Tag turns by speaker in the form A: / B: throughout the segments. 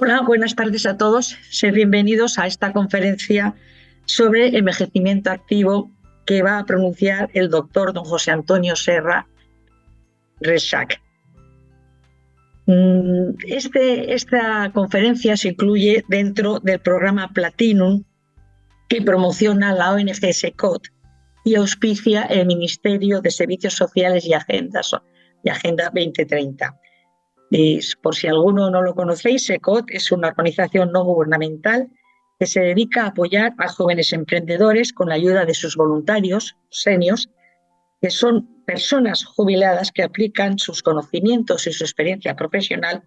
A: Hola, buenas tardes a todos. Sed bienvenidos a esta conferencia sobre envejecimiento activo que va a pronunciar el doctor don José Antonio Serra Rexach. Esta conferencia se incluye dentro del programa Platinum que promociona la ONG SECOT y auspicia el Ministerio de Servicios Sociales y Agenda 2030. Y por si alguno no lo conocéis, SECOT es una organización no gubernamental que se dedica a apoyar a jóvenes emprendedores con la ayuda de sus voluntarios, seniors, que son personas jubiladas que aplican sus conocimientos y su experiencia profesional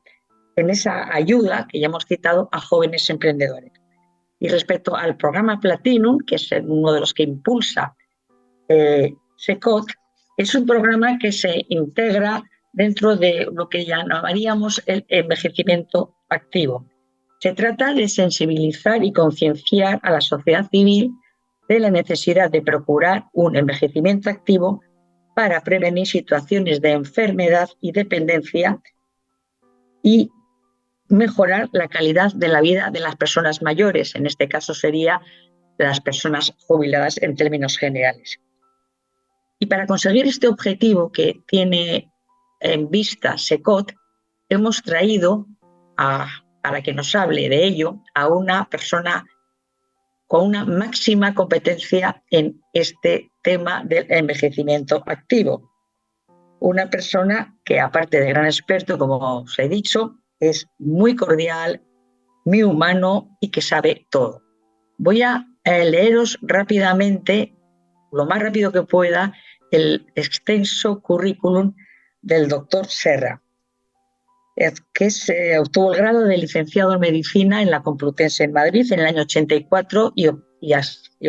A: en esa ayuda que ya hemos citado a jóvenes emprendedores. Y respecto al programa Platinum, que es uno de los que impulsa SECOT, es un programa que se integra dentro de lo que llamaríamos el envejecimiento activo. Se trata de sensibilizar y concienciar a la sociedad civil de la necesidad de procurar un envejecimiento activo para prevenir situaciones de enfermedad y dependencia y mejorar la calidad de la vida de las personas mayores. En este caso sería de las personas jubiladas en términos generales. Y para conseguir este objetivo que tiene en vista SECOT, hemos traído para que nos hable de ello a una persona con una máxima competencia en este tema del envejecimiento activo. Una persona que, aparte de gran experto, como os he dicho, es muy cordial, muy humano y que sabe todo. Voy a leeros rápidamente, lo más rápido que pueda, el extenso currículum del doctor Serra, que obtuvo el grado de licenciado en Medicina en la Complutense en Madrid en el año 84 y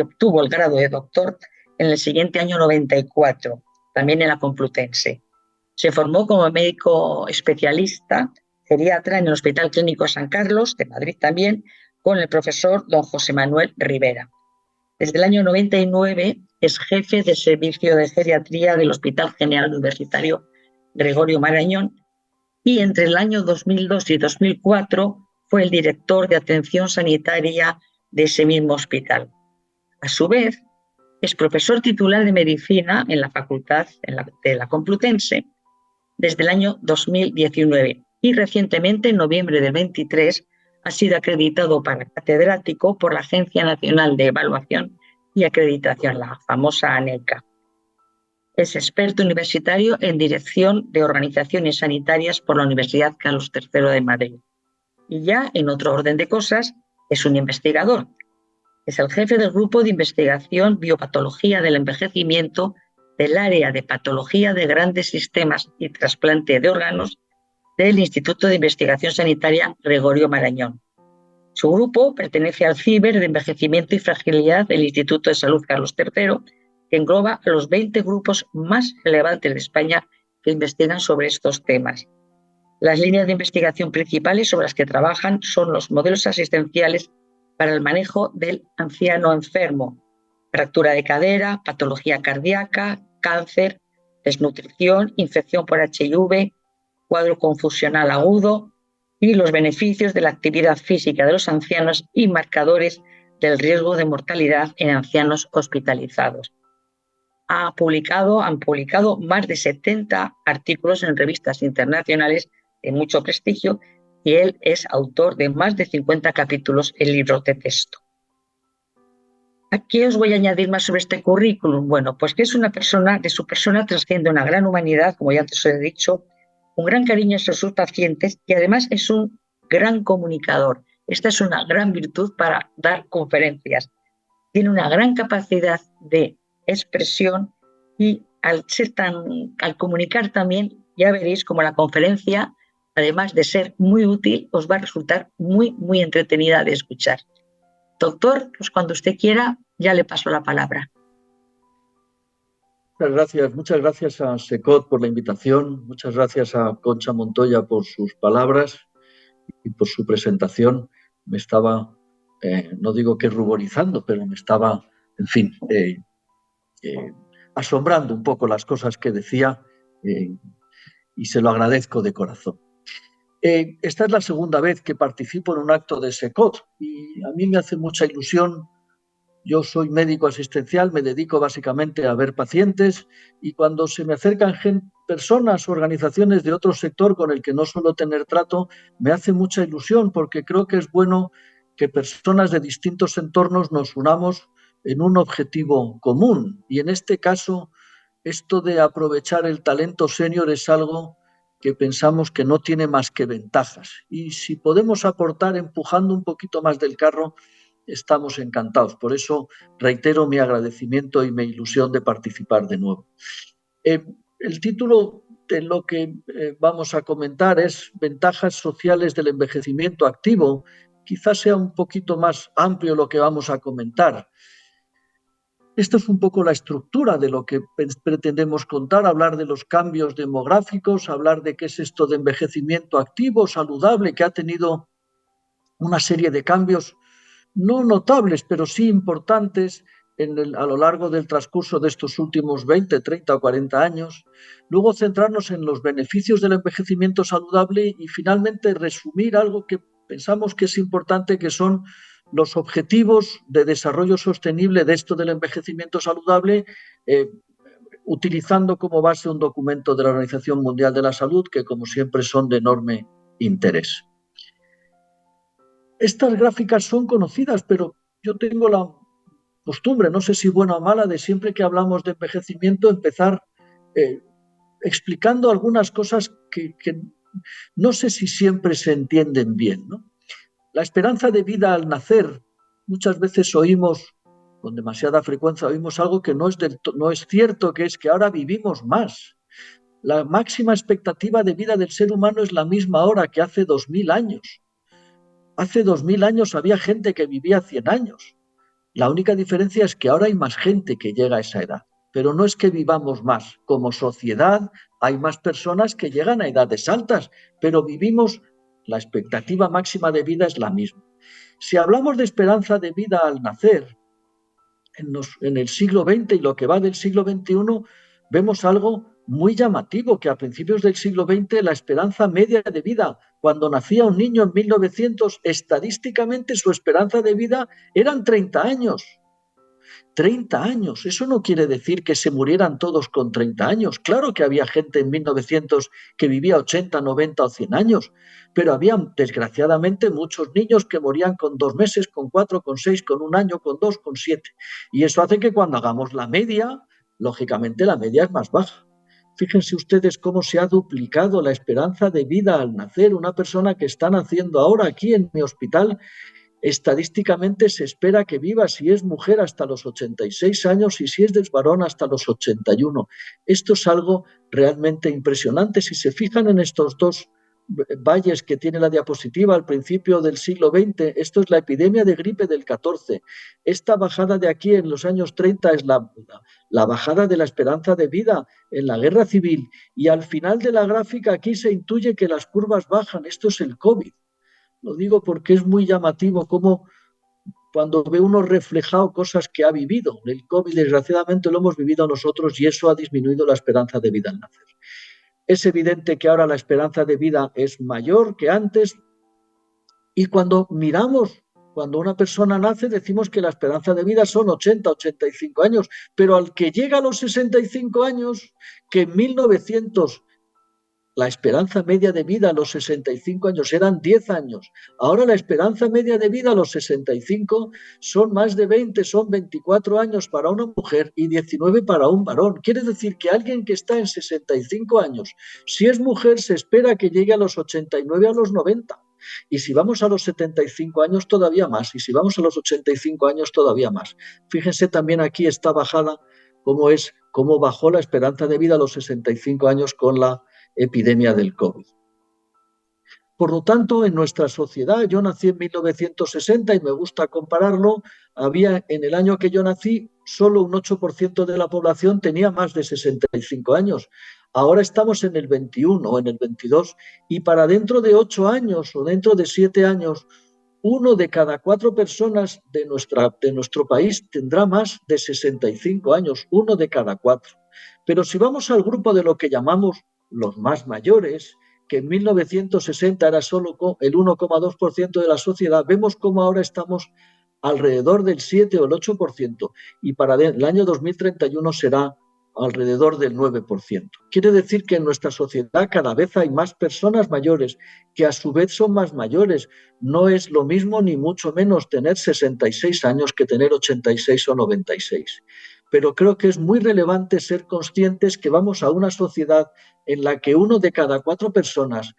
A: obtuvo el grado de doctor en el siguiente año 94, también en la Complutense. Se formó como médico especialista, geriatra en el Hospital Clínico San Carlos, de Madrid también, con el profesor don José Manuel Rivera. Desde el año 99 es jefe de servicio de geriatría del Hospital General Universitario Gregorio Marañón y entre el año 2002 y 2004 fue el director de atención sanitaria de ese mismo hospital. A su vez, es profesor titular de medicina en la Facultad de la Complutense desde el año 2019 y recientemente, en noviembre del 23, ha sido acreditado para catedrático por la Agencia Nacional de Evaluación y Acreditación, la famosa ANECA. Es experto universitario en dirección de organizaciones sanitarias por la Universidad Carlos III de Madrid. Y ya, en otro orden de cosas, es un investigador. Es el jefe del Grupo de Investigación Biopatología del Envejecimiento del área de Patología de Grandes Sistemas y Trasplante de Órganos del Instituto de Investigación Sanitaria Gregorio Marañón. Su grupo pertenece al CIBER de Envejecimiento y Fragilidad del Instituto de Salud Carlos III, que engloba a los 20 grupos más relevantes de España que investigan sobre estos temas. Las líneas de investigación principales sobre las que trabajan son los modelos asistenciales para el manejo del anciano enfermo, fractura de cadera, patología cardíaca, cáncer, desnutrición, infección por HIV, cuadro confusional agudo y los beneficios de la actividad física de los ancianos y marcadores del riesgo de mortalidad en ancianos hospitalizados. Han publicado más de 70 artículos en revistas internacionales de mucho prestigio y él es autor de más de 50 capítulos en libros de texto. ¿Qué os voy a añadir más sobre este currículum? Bueno, pues que es una persona, de su persona trasciende una gran humanidad, como ya antes os he dicho, un gran cariño hacia sus pacientes y además es un gran comunicador. Esta es una gran virtud para dar conferencias. Tiene una gran capacidad de expresión y al comunicar también, ya veréis como la conferencia, además de ser muy útil, os va a resultar muy, muy entretenida de escuchar. Doctor, pues cuando usted quiera, ya le paso la palabra.
B: Muchas gracias a SECOT por la invitación, muchas gracias a Concha Montoya por sus palabras y por su presentación. Me estaba, no digo que ruborizando, pero me estaba, en fin, asombrando un poco las cosas que decía y se lo agradezco de corazón. Esta es la segunda vez que participo en un acto de SECOT y a mí me hace mucha ilusión. Yo soy médico asistencial, me dedico básicamente a ver pacientes y cuando se me acercan personas o organizaciones de otro sector con el que no suelo tener trato, me hace mucha ilusión porque creo que es bueno que personas de distintos entornos nos unamos en un objetivo común. Y en este caso, esto de aprovechar el talento senior es algo que pensamos que no tiene más que ventajas. Y si podemos aportar empujando un poquito más del carro, estamos encantados. Por eso reitero mi agradecimiento y mi ilusión de participar de nuevo. El título de lo que vamos a comentar es Ventajas sociales del envejecimiento activo. Quizás sea un poquito más amplio lo que vamos a comentar. Esto es un poco la estructura de lo que pretendemos contar, hablar de los cambios demográficos, hablar de qué es esto de envejecimiento activo, saludable, que ha tenido una serie de cambios no notables, pero sí importantes a lo largo del transcurso de estos últimos 20, 30 o 40 años. Luego centrarnos en los beneficios del envejecimiento saludable y finalmente resumir algo que pensamos que es importante, que son los objetivos de desarrollo sostenible de esto del envejecimiento saludable, utilizando como base un documento de la Organización Mundial de la Salud que, como siempre, son de enorme interés. Estas gráficas son conocidas, pero yo tengo la costumbre, no sé si buena o mala, de siempre que hablamos de envejecimiento empezar explicando algunas cosas que no sé si siempre se entienden bien, ¿no? La esperanza de vida al nacer, muchas veces oímos, con demasiada frecuencia, oímos algo que no es cierto, que es que ahora vivimos más. La máxima expectativa de vida del ser humano es la misma ahora que hace 2000 años. Hace 2000 años había gente que vivía 100 años. La única diferencia es que ahora hay más gente que llega a esa edad. Pero no es que vivamos más. Como sociedad hay más personas que llegan a edades altas, pero vivimos, la expectativa máxima de vida es la misma. Si hablamos de esperanza de vida al nacer, en el siglo XX y lo que va del siglo XXI, vemos algo muy llamativo, que a principios del siglo XX la esperanza media de vida, cuando nacía un niño en 1900, estadísticamente su esperanza de vida eran 30 años. 30 años, eso no quiere decir que se murieran todos con 30 años. Claro que había gente en 1900 que vivía 80, 90 o 100 años, pero había desgraciadamente muchos niños que morían con 2 meses, con 4, con 6, con 1 año, con 2, con 7. Y eso hace que cuando hagamos la media, lógicamente la media es más baja. Fíjense ustedes cómo se ha duplicado la esperanza de vida al nacer. Una persona que está naciendo ahora aquí en mi hospital, estadísticamente se espera que viva, si es mujer, hasta los 86 años y si es varón hasta los 81. Esto es algo realmente impresionante. Si se fijan en estos dos valles que tiene la diapositiva al principio del siglo XX, esto es la epidemia de gripe del 14. Esta bajada de aquí en los años 30 es la bajada de la esperanza de vida en la guerra civil. Y al final de la gráfica aquí se intuye que las curvas bajan. Esto es el COVID. Lo digo porque es muy llamativo cómo cuando ve uno reflejado cosas que ha vivido. El COVID, desgraciadamente, lo hemos vivido nosotros y eso ha disminuido la esperanza de vida al nacer. Es evidente que ahora la esperanza de vida es mayor que antes y cuando miramos, cuando una persona nace, decimos que la esperanza de vida son 80, 85 años, pero al que llega a los 65 años, que en 1900 la esperanza media de vida a los 65 años eran 10 años. Ahora la esperanza media de vida a los 65 son más de 20, son 24 años para una mujer y 19 para un varón. Quiere decir que alguien que está en 65 años, si es mujer, se espera que llegue a los 89, a los 90. Y si vamos a los 75 años, todavía más. Y si vamos a los 85 años, todavía más. Fíjense también aquí esta bajada, cómo bajó la esperanza de vida a los 65 años con la epidemia del COVID. Por lo tanto, en nuestra sociedad, yo nací en 1960 y me gusta compararlo, había en el año que yo nací, solo un 8% de la población tenía más de 65 años. Ahora estamos en el 21 o en el 22 y para dentro de 8 años o dentro de 7 años, 1 de cada 4 personas de nuestro país tendrá más de 65 años, 1 de cada 4. Pero si vamos al grupo de lo que llamamos los más mayores, que en 1960 era solo el 1,2% de la sociedad, vemos cómo ahora estamos alrededor del 7 o el 8%, y para el año 2031 será alrededor del 9%. Quiere decir que en nuestra sociedad cada vez hay más personas mayores, que a su vez son más mayores. No es lo mismo ni mucho menos tener 66 años que tener 86 o 96. Pero creo que es muy relevante ser conscientes que vamos a una sociedad en la que 1 de cada 4 personas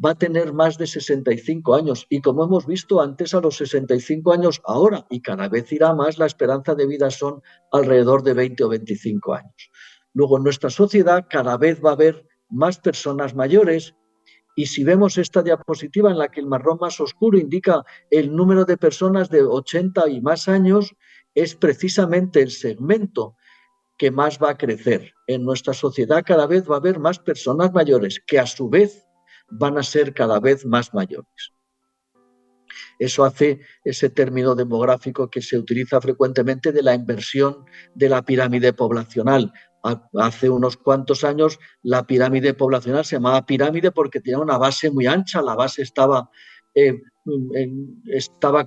B: va a tener más de 65 años, y como hemos visto antes, a los 65 años ahora, y cada vez irá más, la esperanza de vida son alrededor de 20 o 25 años. Luego, en nuestra sociedad cada vez va a haber más personas mayores, y si vemos esta diapositiva en la que el marrón más oscuro indica el número de personas de 80 y más años, es precisamente el segmento que más va a crecer. En nuestra sociedad cada vez va a haber más personas mayores, que a su vez van a ser cada vez más mayores. Eso hace ese término demográfico que se utiliza frecuentemente de la inversión de la pirámide poblacional. Hace unos cuantos años la pirámide poblacional se llamaba pirámide porque tenía una base muy ancha, la base estaba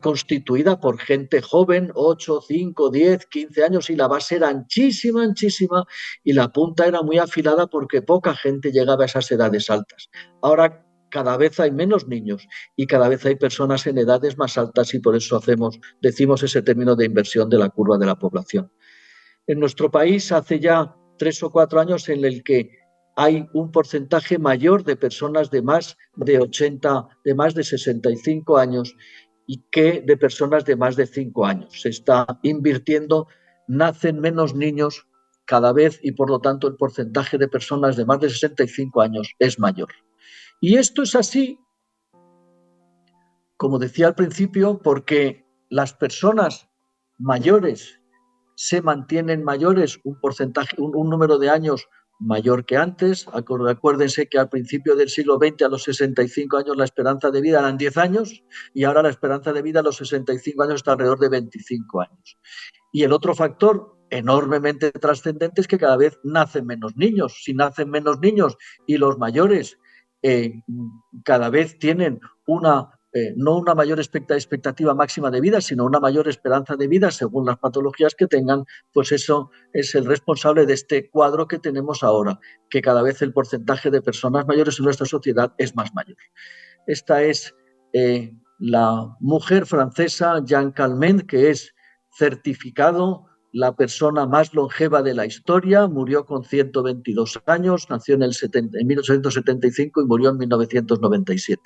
B: constituida por gente joven, 8, 5, 10, 15 años, y la base era anchísima, anchísima, y la punta era muy afilada porque poca gente llegaba a esas edades altas. Ahora cada vez hay menos niños y cada vez hay personas en edades más altas, y por eso decimos ese término de inversión de la curva de la población. En nuestro país hace ya 3 o 4 años en el que hay un porcentaje mayor de personas de más de 80, de más de 65 años y que de personas de más de 5 años. Se está invirtiendo, nacen menos niños cada vez, y por lo tanto el porcentaje de personas de más de 65 años es mayor. Y esto es así, como decía al principio, porque las personas mayores se mantienen mayores un número de años mayor que antes. Acuérdense que al principio del siglo XX, a los 65 años, la esperanza de vida eran 10 años, y ahora la esperanza de vida a los 65 años está alrededor de 25 años. Y el otro factor enormemente trascendente es que cada vez nacen menos niños. Si nacen menos niños y los mayores cada vez tienen no una mayor expectativa máxima de vida, sino una mayor esperanza de vida según las patologías que tengan, pues eso es el responsable de este cuadro que tenemos ahora, que cada vez el porcentaje de personas mayores en nuestra sociedad es más mayor. Esta es la mujer francesa Jeanne Calment, que es certificado la persona más longeva de la historia, murió con 122 años, nació en 1875 y murió en 1997.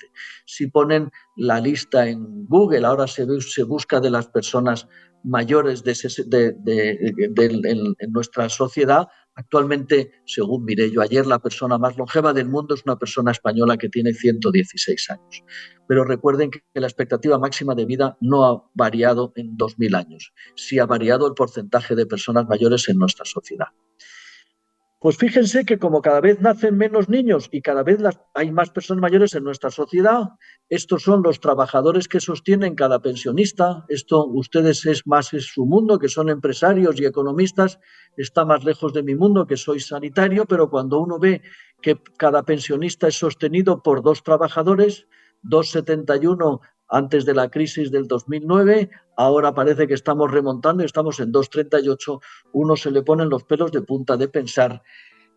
B: Si ponen la lista en Google, ahora se busca de las personas mayores en nuestra sociedad. Actualmente, según miré yo ayer, la persona más longeva del mundo es una persona española que tiene 116 años. Pero recuerden que la expectativa máxima de vida no ha variado en 2000 años. Sí ha variado el porcentaje de personas mayores en nuestra sociedad. Pues fíjense que como cada vez nacen menos niños y cada vez hay más personas mayores en nuestra sociedad, estos son los trabajadores que sostienen cada pensionista. Esto, ustedes es su mundo, que son empresarios y economistas, está más lejos de mi mundo, que soy sanitario, pero cuando uno ve que cada pensionista es sostenido por 2 trabajadores, 2,71 antes de la crisis del 2009, ahora parece que estamos remontando y estamos en 2,38, uno se le ponen los pelos de punta de pensar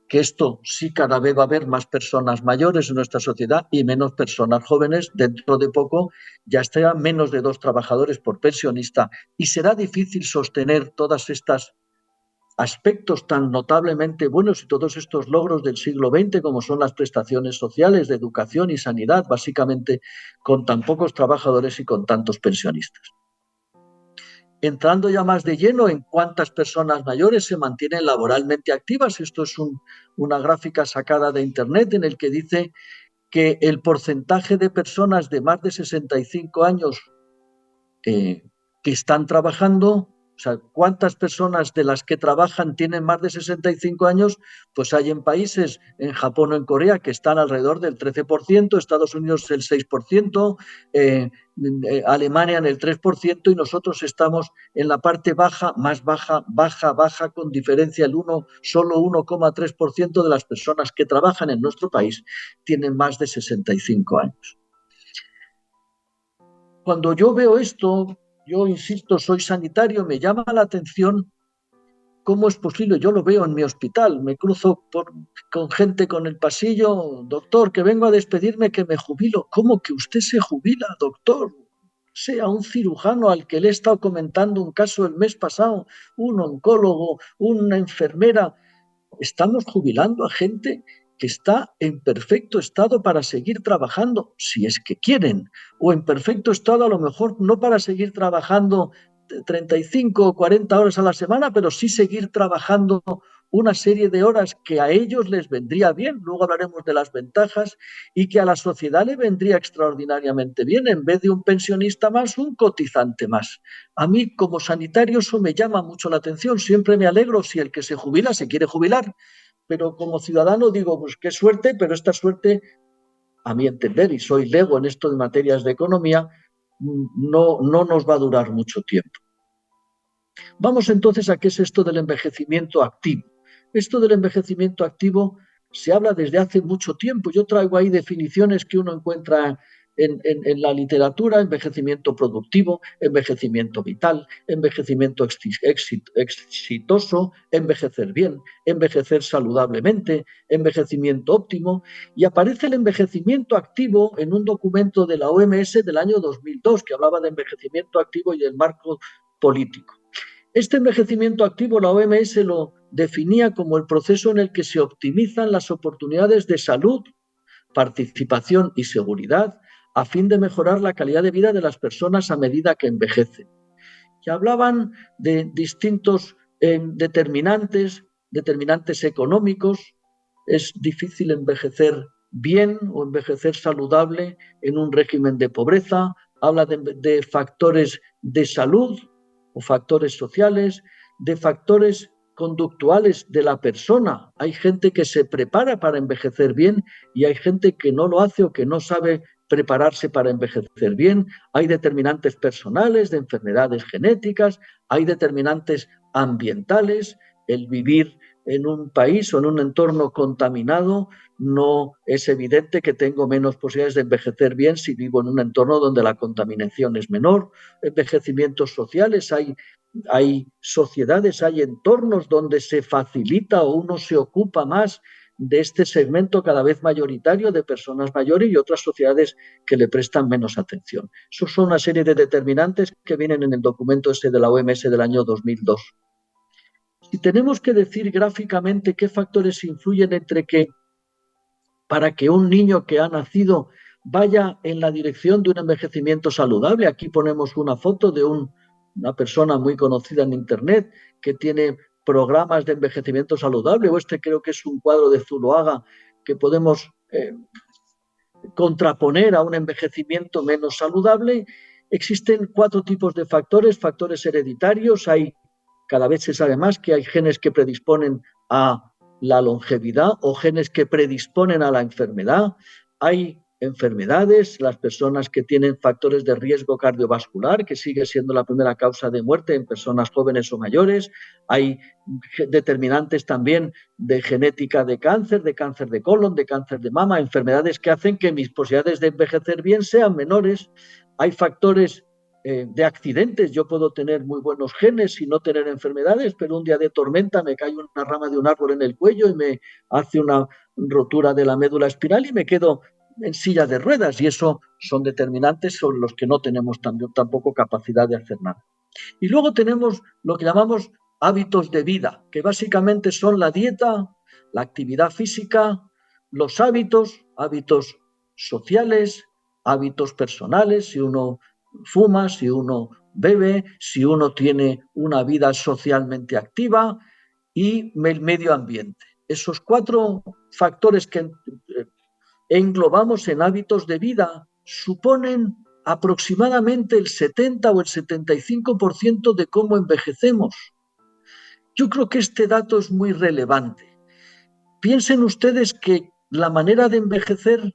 B: que esto sí, cada vez va a haber más personas mayores en nuestra sociedad y menos personas jóvenes. Dentro de poco ya estará menos de 2 trabajadores por pensionista, y será difícil sostener todas estas aspectos tan notablemente buenos y todos estos logros del siglo XX, como son las prestaciones sociales de educación y sanidad, básicamente con tan pocos trabajadores y con tantos pensionistas. Entrando ya más de lleno en cuántas personas mayores se mantienen laboralmente activas, esto es una gráfica sacada de Internet en el que dice que el porcentaje de personas de más de 65 años que están trabajando O sea, ¿cuántas personas de las que trabajan tienen más de 65 años? Pues hay en países, en Japón o en Corea, que están alrededor del 13%, Estados Unidos el 6%, Alemania en el 3%, y nosotros estamos en la parte baja, más baja, baja, con diferencia solo 1,3% de las personas que trabajan en nuestro país tienen más de 65 años. Cuando yo veo esto, yo insisto, soy sanitario, me llama la atención cómo es posible. Yo lo veo en mi hospital, me cruzo con gente con el pasillo, doctor, que vengo a despedirme, que me jubilo. ¿Cómo que usted se jubila, doctor? Sea un cirujano al que le he estado comentando un caso el mes pasado, un oncólogo, una enfermera. Estamos jubilando a gente que está en perfecto estado para seguir trabajando, si es que quieren, o en perfecto estado a lo mejor no para seguir trabajando 35 o 40 horas a la semana, pero sí seguir trabajando una serie de horas que a ellos les vendría bien, luego hablaremos de las ventajas, y que a la sociedad le vendría extraordinariamente bien, en vez de un pensionista más, un cotizante más. A mí como sanitario eso me llama mucho la atención, siempre me alegro si el que se jubila se quiere jubilar, pero como ciudadano digo, pues qué suerte, pero esta suerte, a mi entender, y soy lego en esto de materias de economía, no nos va a durar mucho tiempo. Vamos entonces a qué es esto del envejecimiento activo. Esto del envejecimiento activo se habla desde hace mucho tiempo. Yo traigo ahí definiciones que uno encuentra en la literatura: envejecimiento productivo, envejecimiento vital, envejecimiento exitoso, envejecer bien, envejecer saludablemente, envejecimiento óptimo, y aparece el envejecimiento activo en un documento de la OMS del año 2002 que hablaba de envejecimiento activo y del marco político. Este envejecimiento activo la OMS lo definía como el proceso en el que se optimizan las oportunidades de salud, participación y seguridad a fin de mejorar la calidad de vida de las personas a medida que envejecen. Y hablaban de distintos determinantes económicos. Es difícil envejecer bien o envejecer saludable en un régimen de pobreza. Habla de factores de salud o factores sociales, de factores conductuales de la persona. Hay gente que se prepara para envejecer bien y hay gente que no lo hace o que no sabe prepararse para envejecer bien. Hay determinantes personales, de enfermedades genéticas, hay determinantes ambientales. El vivir en un país o en un entorno contaminado, no es evidente que tengo menos posibilidades de envejecer bien si vivo en un entorno donde la contaminación es menor. Envejecimientos sociales, hay sociedades, hay entornos donde se facilita o uno se ocupa más de este segmento cada vez mayoritario de personas mayores, y otras sociedades que le prestan menos atención. Esos son una serie de determinantes que vienen en el documento este de la OMS del año 2002. Si tenemos que decir gráficamente qué factores influyen para que un niño que ha nacido vaya en la dirección de un envejecimiento saludable, aquí ponemos una foto de una persona muy conocida en Internet que tiene programas de envejecimiento saludable, o este creo que es un cuadro de Zuloaga que podemos contraponer a un envejecimiento menos saludable. Existen 4 tipos de factores hereditarios. Cada vez se sabe más que hay genes que predisponen a la longevidad o genes que predisponen a la enfermedad. Hay enfermedades, las personas que tienen factores de riesgo cardiovascular, que sigue siendo la primera causa de muerte en personas jóvenes o mayores. Hay determinantes también de genética de cáncer de colon, de cáncer de mama, enfermedades que hacen que mis posibilidades de envejecer bien sean menores. Hay factores de accidentes. Yo puedo tener muy buenos genes y no tener enfermedades, pero un día de tormenta me cae una rama de un árbol en el cuello y me hace una rotura de la médula espinal y me quedo en silla de ruedas, y eso son determinantes sobre los que no tenemos tampoco capacidad de hacer nada. Y luego tenemos lo que llamamos hábitos de vida, que básicamente son la dieta, la actividad física, los hábitos sociales, hábitos personales, si uno fuma, si uno bebe, si uno tiene una vida socialmente activa, y el medio ambiente. Esos 4 factores que englobamos en hábitos de vida suponen aproximadamente el 70 o el 75% de cómo envejecemos. Yo creo que este dato es muy relevante. Piensen ustedes que la manera de envejecer,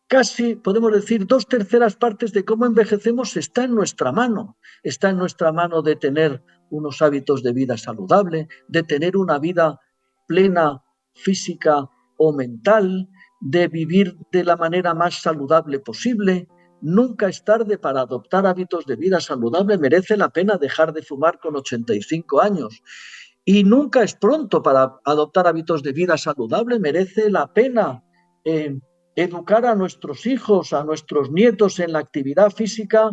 B: casi podemos decir 2/3 partes de cómo envejecemos está en nuestra mano. Está en nuestra mano de tener unos hábitos de vida saludable, de tener una vida plena física o mental, de vivir de la manera más saludable posible. Nunca es tarde para adoptar hábitos de vida saludable. Merece la pena dejar de fumar con 85 años. Y nunca es pronto para adoptar hábitos de vida saludable. Merece la pena educar a nuestros hijos, a nuestros nietos en la actividad física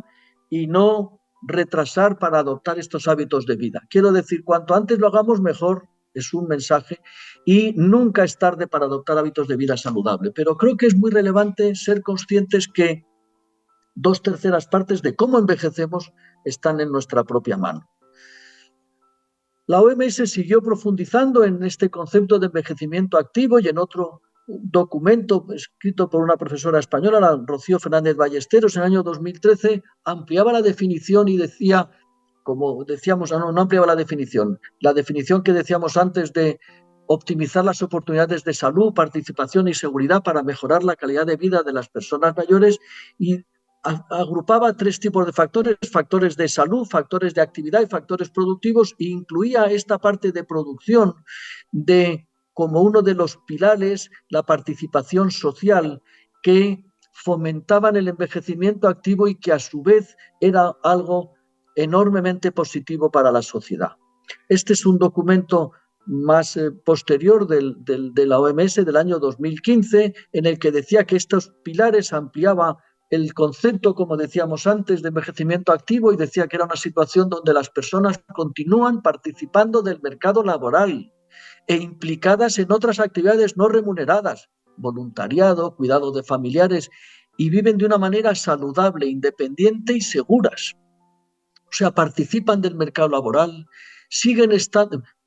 B: y no retrasar para adoptar estos hábitos de vida. Quiero decir, cuanto antes lo hagamos mejor, es un mensaje, y nunca es tarde para adoptar hábitos de vida saludable. Pero creo que es muy relevante ser conscientes que 2/3 partes de cómo envejecemos están en nuestra propia mano. La OMS siguió profundizando en este concepto de envejecimiento activo y en otro documento escrito por una profesora española, la Rocío Fernández Ballesteros, en el año 2013, ampliaba la definición y decía, como decíamos, no ampliaba la definición que decíamos antes de optimizar las oportunidades de salud, participación y seguridad para mejorar la calidad de vida de las personas mayores, y agrupaba 3 tipos de factores: factores de salud, factores de actividad y factores productivos, e incluía esta parte de producción como uno de los pilares la participación social, que fomentaban el envejecimiento activo y que a su vez era algo enormemente positivo para la sociedad. Este es un documento más posterior de la OMS del año 2015, en el que decía que estos pilares ampliaba el concepto, como decíamos antes, de envejecimiento activo, y decía que era una situación donde las personas continúan participando del mercado laboral e implicadas en otras actividades no remuneradas, voluntariado, cuidado de familiares, y viven de una manera saludable, independiente y seguras. O sea, participan del mercado laboral,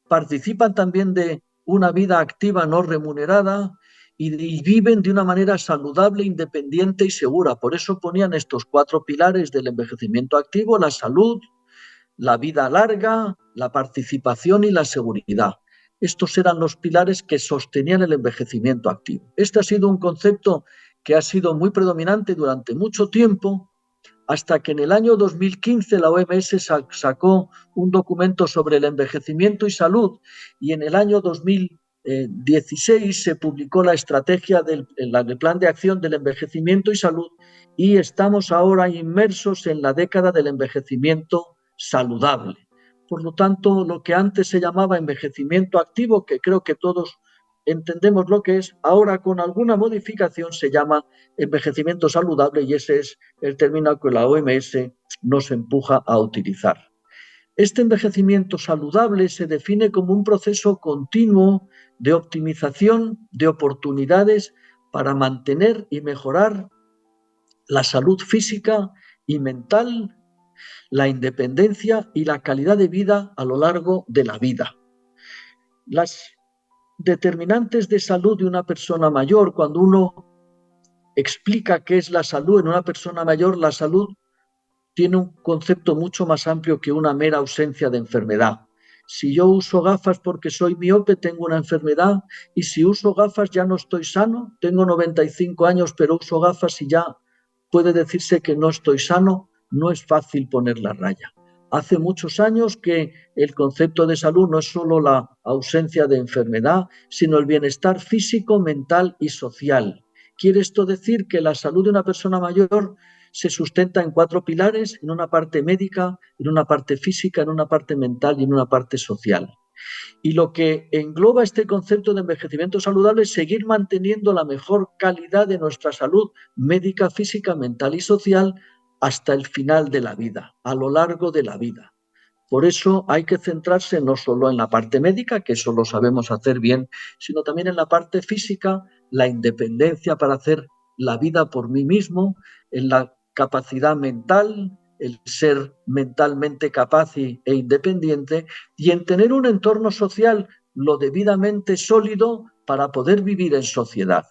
B: participan también de una vida activa no remunerada y viven de una manera saludable, independiente y segura. Por eso ponían estos 4 pilares del envejecimiento activo: la salud, la vida larga, la participación y la seguridad. Estos eran los pilares que sostenían el envejecimiento activo. Este ha sido un concepto que ha sido muy predominante durante mucho tiempo, hasta que en el año 2015 la OMS sacó un documento sobre el envejecimiento y salud, y en el año 2016 se publicó la estrategia del Plan de Acción del Envejecimiento y Salud, y estamos ahora inmersos en la década del envejecimiento saludable. Por lo tanto, lo que antes se llamaba envejecimiento activo, que creo que todos entendemos lo que es, ahora con alguna modificación se llama envejecimiento saludable, y ese es el término que la OMS nos empuja a utilizar. Este envejecimiento saludable se define como un proceso continuo de optimización de oportunidades para mantener y mejorar la salud física y mental, la independencia y la calidad de vida a lo largo de la vida. Las determinantes de salud de una persona mayor, cuando uno explica qué es la salud en una persona mayor, la salud tiene un concepto mucho más amplio que una mera ausencia de enfermedad. Si yo uso gafas porque soy miope, tengo una enfermedad, y si uso gafas ya no estoy sano. Tengo 95 años, pero uso gafas y ya puede decirse que no estoy sano. No es fácil poner la raya. Hace muchos años que el concepto de salud no es solo la ausencia de enfermedad, sino el bienestar físico, mental y social. ¿Quiere esto decir que la salud de una persona mayor se sustenta en 4 pilares: en una parte médica, en una parte física, en una parte mental y en una parte social? Y lo que engloba este concepto de envejecimiento saludable es seguir manteniendo la mejor calidad de nuestra salud médica, física, mental y social hasta el final de la vida, a lo largo de la vida. Por eso hay que centrarse no solo en la parte médica, que eso lo sabemos hacer bien, sino también en la parte física, la independencia para hacer la vida por mí mismo, en la capacidad mental, el ser mentalmente capaz e independiente, y en tener un entorno social lo debidamente sólido para poder vivir en sociedad.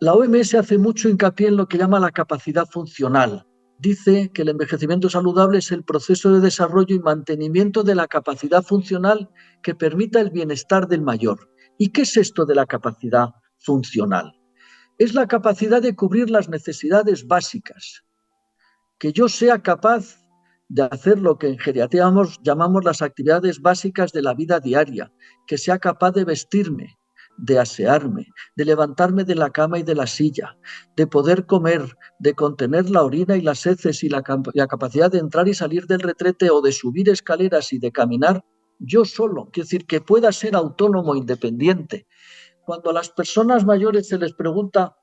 B: La OMS hace mucho hincapié en lo que llama la capacidad funcional. Dice que el envejecimiento saludable es el proceso de desarrollo y mantenimiento de la capacidad funcional que permita el bienestar del mayor. ¿Y qué es esto de la capacidad funcional? Es la capacidad de cubrir las necesidades básicas, que yo sea capaz de hacer lo que en geriatría llamamos las actividades básicas de la vida diaria, que sea capaz de vestirme, de asearme, de levantarme de la cama y de la silla, de poder comer, de contener la orina y las heces y la capacidad de entrar y salir del retrete o de subir escaleras y de caminar yo solo, quiero decir, que pueda ser autónomo, independiente. Cuando a las personas mayores se les pregunta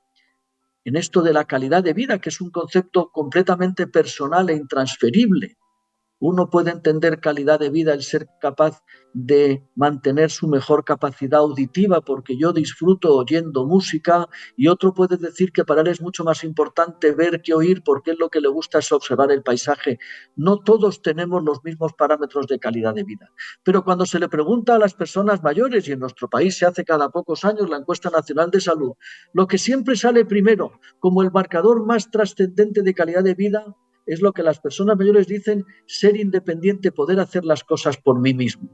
B: en esto de la calidad de vida, que es un concepto completamente personal e intransferible, uno puede entender calidad de vida el ser capaz de mantener su mejor capacidad auditiva porque yo disfruto oyendo música, y otro puede decir que para él es mucho más importante ver que oír porque él lo que le gusta es observar el paisaje. No todos tenemos los mismos parámetros de calidad de vida. Pero cuando se le pregunta a las personas mayores, y en nuestro país se hace cada pocos años la encuesta nacional de salud, lo que siempre sale primero como el marcador más trascendente de calidad de vida es lo que las personas mayores dicen: ser independiente, poder hacer las cosas por mí mismo,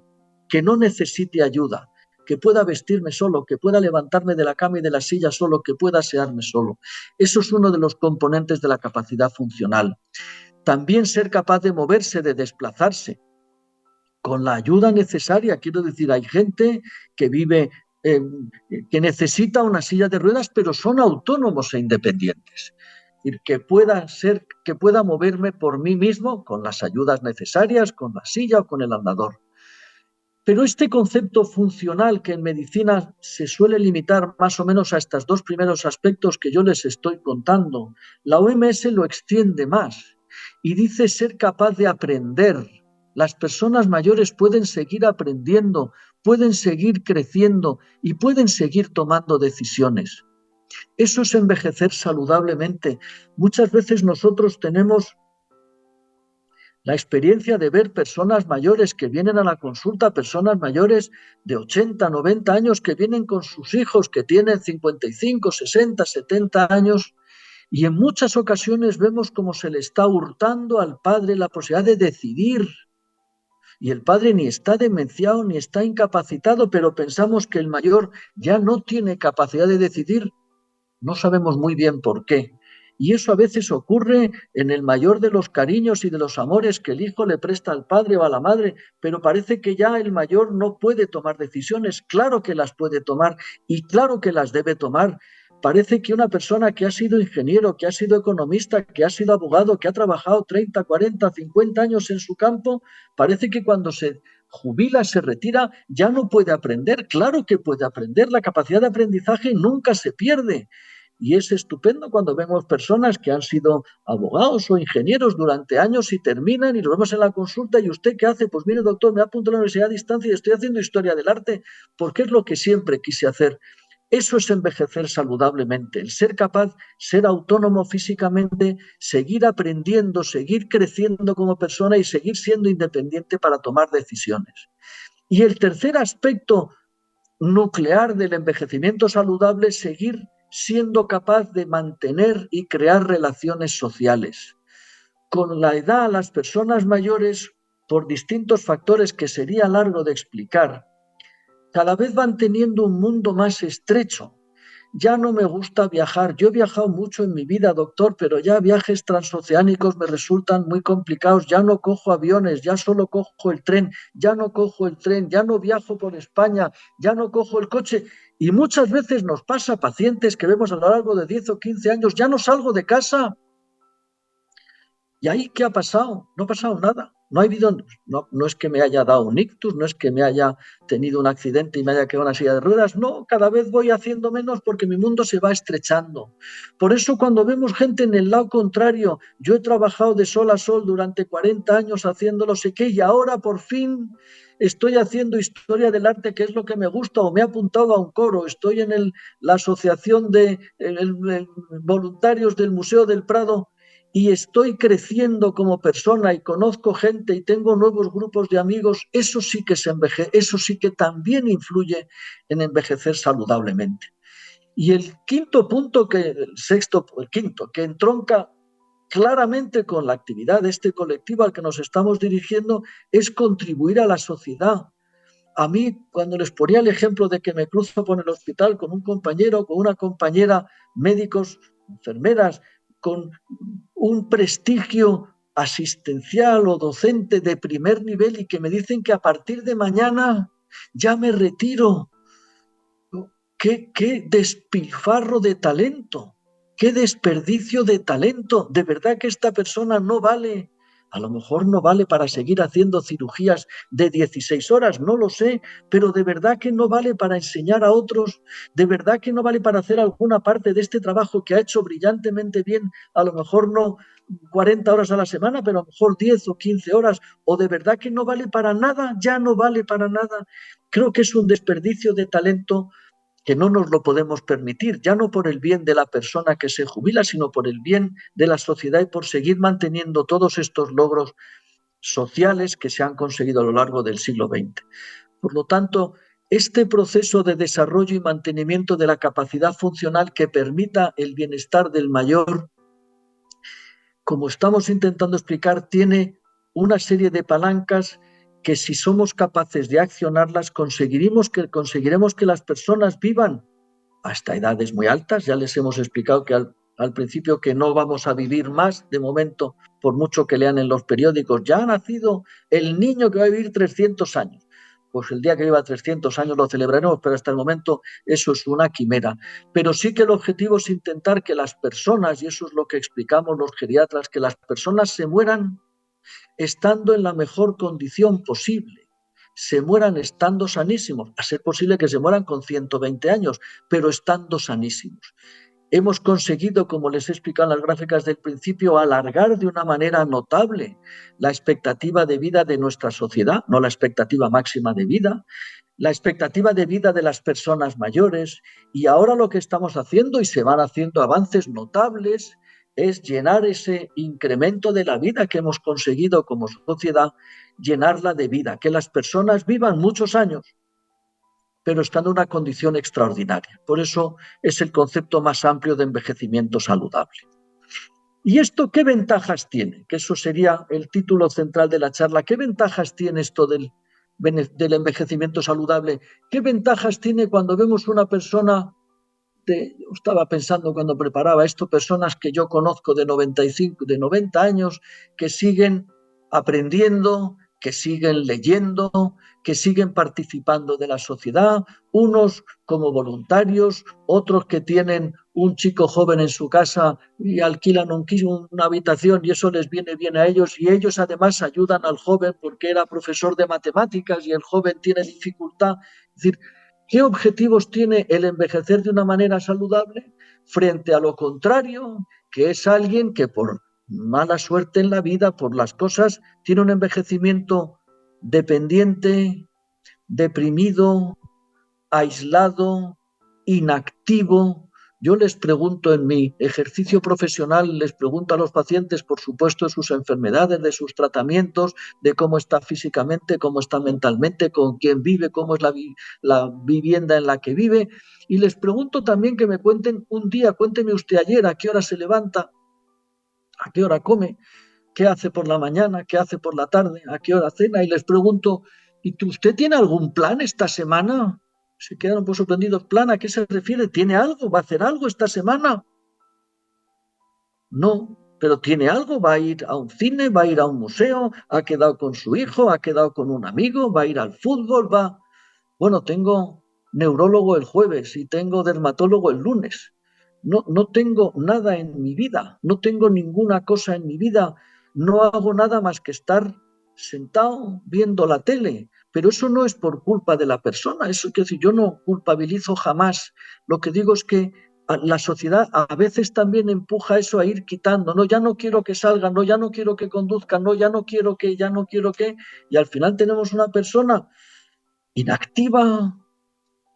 B: que no necesite ayuda, que pueda vestirme solo, que pueda levantarme de la cama y de la silla solo, que pueda asearme solo. Eso es uno de los componentes de la capacidad funcional. También ser capaz de moverse, de desplazarse, con la ayuda necesaria. Quiero decir, hay gente que vive, que necesita una silla de ruedas, pero son autónomos e independientes. Que pueda moverme por mí mismo con las ayudas necesarias, con la silla o con el andador. Pero este concepto funcional, que en medicina se suele limitar más o menos a estos dos primeros aspectos que yo les estoy contando, la OMS lo extiende más y dice ser capaz de aprender. Las personas mayores pueden seguir aprendiendo, pueden seguir creciendo y pueden seguir tomando decisiones. Eso es envejecer saludablemente. Muchas veces nosotros tenemos la experiencia de ver personas mayores que vienen a la consulta, personas mayores de 80, 90 años que vienen con sus hijos que tienen 55, 60, 70 años, y en muchas ocasiones vemos cómo se le está hurtando al padre la posibilidad de decidir. Y el padre ni está demenciado ni está incapacitado, pero pensamos que el mayor ya no tiene capacidad de decidir. No sabemos muy bien por qué. Y eso a veces ocurre en el mayor de los cariños y de los amores que el hijo le presta al padre o a la madre, pero parece que ya el mayor no puede tomar decisiones. Claro que las puede tomar y claro que las debe tomar. Parece que una persona que ha sido ingeniero, que ha sido economista, que ha sido abogado, que ha trabajado 30, 40, 50 años en su campo, parece que cuando se jubila, se retira, ya no puede aprender. Claro que puede aprender. La capacidad de aprendizaje nunca se pierde. Y es estupendo cuando vemos personas que han sido abogados o ingenieros durante años y terminan y los vemos en la consulta. ¿Y usted qué hace? Pues mire, doctor, me apunto a la universidad a distancia y estoy haciendo historia del arte porque es lo que siempre quise hacer. Eso es envejecer saludablemente, el ser capaz, ser autónomo físicamente, seguir aprendiendo, seguir creciendo como persona y seguir siendo independiente para tomar decisiones. Y el tercer aspecto nuclear del envejecimiento saludable es seguir siendo capaz de mantener y crear relaciones sociales. Con la edad, las personas mayores, por distintos factores que sería largo de explicar, cada vez van teniendo un mundo más estrecho. Ya no me gusta viajar. Yo he viajado mucho en mi vida, doctor, pero ya viajes transoceánicos me resultan muy complicados. Ya no cojo aviones, ya solo cojo el tren, ya no cojo el tren, ya no viajo por España, ya no cojo el coche. Y muchas veces nos pasa a pacientes que vemos a lo largo de 10 o 15 años, ya no salgo de casa. ¿Y ahí qué ha pasado? No ha pasado nada. No es que me haya dado un ictus, no es que me haya tenido un accidente y me haya quedado en una silla de ruedas. No, cada vez voy haciendo menos porque mi mundo se va estrechando. Por eso cuando vemos gente en el lado contrario, yo he trabajado de sol a sol durante 40 años haciendo no sé qué y ahora por fin estoy haciendo historia del arte, que es lo que me gusta, o me he apuntado a un coro, estoy en la asociación de voluntarios del Museo del Prado, y estoy creciendo como persona y conozco gente y tengo nuevos grupos de amigos, eso sí que también influye en envejecer saludablemente. Y el quinto punto, el quinto, que entronca claramente con la actividad de este colectivo al que nos estamos dirigiendo, es contribuir a la sociedad. A mí, cuando les ponía el ejemplo de que me cruzo por el hospital con un compañero, con una compañera, médicos, enfermeras, con un prestigio asistencial o docente de primer nivel y que me dicen que a partir de mañana ya me retiro. ¡Qué despilfarro de talento! ¡Qué desperdicio de talento! De verdad que esta persona no vale. A lo mejor no vale para seguir haciendo cirugías de 16 horas, no lo sé, pero de verdad que no vale para enseñar a otros, de verdad que no vale para hacer alguna parte de este trabajo que ha hecho brillantemente bien, a lo mejor no 40 horas a la semana, pero a lo mejor 10 o 15 horas, o de verdad que no vale para nada, ya no vale para nada. Creo que es un desperdicio de talento que no nos lo podemos permitir, ya no por el bien de la persona que se jubila, sino por el bien de la sociedad y por seguir manteniendo todos estos logros sociales que se han conseguido a lo largo del siglo XX. Por lo tanto, este proceso de desarrollo y mantenimiento de la capacidad funcional que permita el bienestar del mayor, como estamos intentando explicar, tiene una serie de palancas que si somos capaces de accionarlas conseguiremos que las personas vivan hasta edades muy altas. Ya les hemos explicado que al principio que no vamos a vivir más de momento, por mucho que lean en los periódicos, ya ha nacido el niño que va a vivir 300 años. Pues el día que viva 300 años lo celebraremos, pero hasta el momento eso es una quimera. Pero sí que el objetivo es intentar que las personas, y eso es lo que explicamos los geriatras, que las personas se mueran estando en la mejor condición posible, se mueran estando sanísimos, a ser posible que se mueran con 120 años, pero estando sanísimos. Hemos conseguido, como les he explicado en las gráficas del principio, alargar de una manera notable la expectativa de vida de nuestra sociedad, no la expectativa máxima de vida, la expectativa de vida de las personas mayores, y ahora lo que estamos haciendo, y se van haciendo avances notables, es llenar ese incremento de la vida que hemos conseguido como sociedad, llenarla de vida, que las personas vivan muchos años, pero están en una condición extraordinaria. Por eso es el concepto más amplio de envejecimiento saludable. ¿Y esto qué ventajas tiene? Que eso sería el título central de la charla. ¿Qué ventajas tiene esto del envejecimiento saludable? ¿Qué ventajas tiene cuando vemos una persona? Yo estaba pensando cuando preparaba esto, personas que yo conozco de 90 años, que siguen aprendiendo, que siguen leyendo, que siguen participando de la sociedad, unos como voluntarios, otros que tienen un chico joven en su casa y alquilan una habitación y eso les viene bien a ellos, y ellos además ayudan al joven porque era profesor de matemáticas y el joven tiene dificultad. Es decir, ¿qué objetivos tiene el envejecer de una manera saludable frente a lo contrario, que es alguien que por mala suerte en la vida, por las cosas, tiene un envejecimiento dependiente, deprimido, aislado, inactivo? Yo les pregunto en mi ejercicio profesional, les pregunto a los pacientes, por supuesto, de sus enfermedades, de sus tratamientos, de cómo está físicamente, cómo está mentalmente, con quién vive, cómo es la vivienda en la que vive. Y les pregunto también que me cuenten un día, cuénteme usted ayer, a qué hora se levanta, a qué hora come, qué hace por la mañana, qué hace por la tarde, a qué hora cena. Y les pregunto, ¿y usted tiene algún plan esta semana? Se quedaron pues sorprendidos. ¿Plan a qué se refiere? ¿Tiene algo? ¿Va a hacer algo esta semana? No, pero tiene algo. ¿Va a ir a un cine? ¿Va a ir a un museo? ¿Ha quedado con su hijo? ¿Ha quedado con un amigo? ¿Va a ir al fútbol? ¿Va? Bueno, tengo neurólogo el jueves y tengo dermatólogo el lunes. No tengo nada en mi vida. No tengo ninguna cosa en mi vida. No hago nada más que estar sentado viendo la tele. Pero eso no es por culpa de la persona. Eso quiere decir, yo no culpabilizo jamás. Lo que digo es que la sociedad a veces también empuja eso a ir quitando. No, ya no quiero que salga, no, ya no quiero que conduzca, no, ya no quiero que, y al final tenemos una persona inactiva,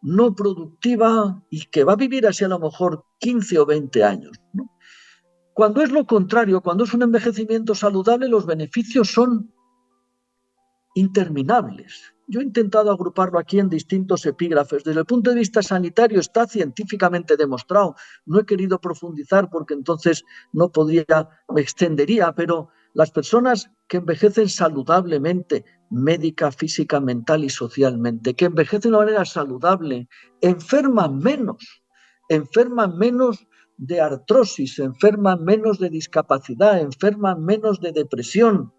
B: no productiva y que va a vivir así a lo mejor 15 o 20 años, ¿no? Cuando es lo contrario, cuando es un envejecimiento saludable, los beneficios son interminables. Yo he intentado agruparlo aquí en distintos epígrafes. Desde el punto de vista sanitario está científicamente demostrado. No he querido profundizar porque entonces no podría, me extendería, pero las personas que envejecen saludablemente, médica, física, mental y socialmente, que envejecen de una manera saludable, enferman menos de artrosis, enferman menos de discapacidad, enferman menos de depresión.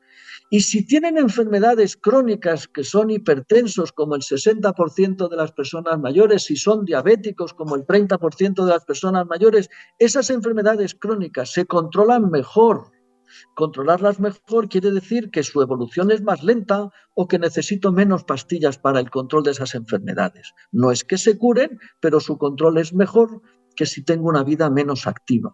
B: Y si tienen enfermedades crónicas que son hipertensos, como el 60% de las personas mayores, si son diabéticos, como el 30% de las personas mayores, esas enfermedades crónicas se controlan mejor. Controlarlas mejor quiere decir que su evolución es más lenta o que necesito menos pastillas para el control de esas enfermedades. No es que se curen, pero su control es mejor que si tengo una vida menos activa.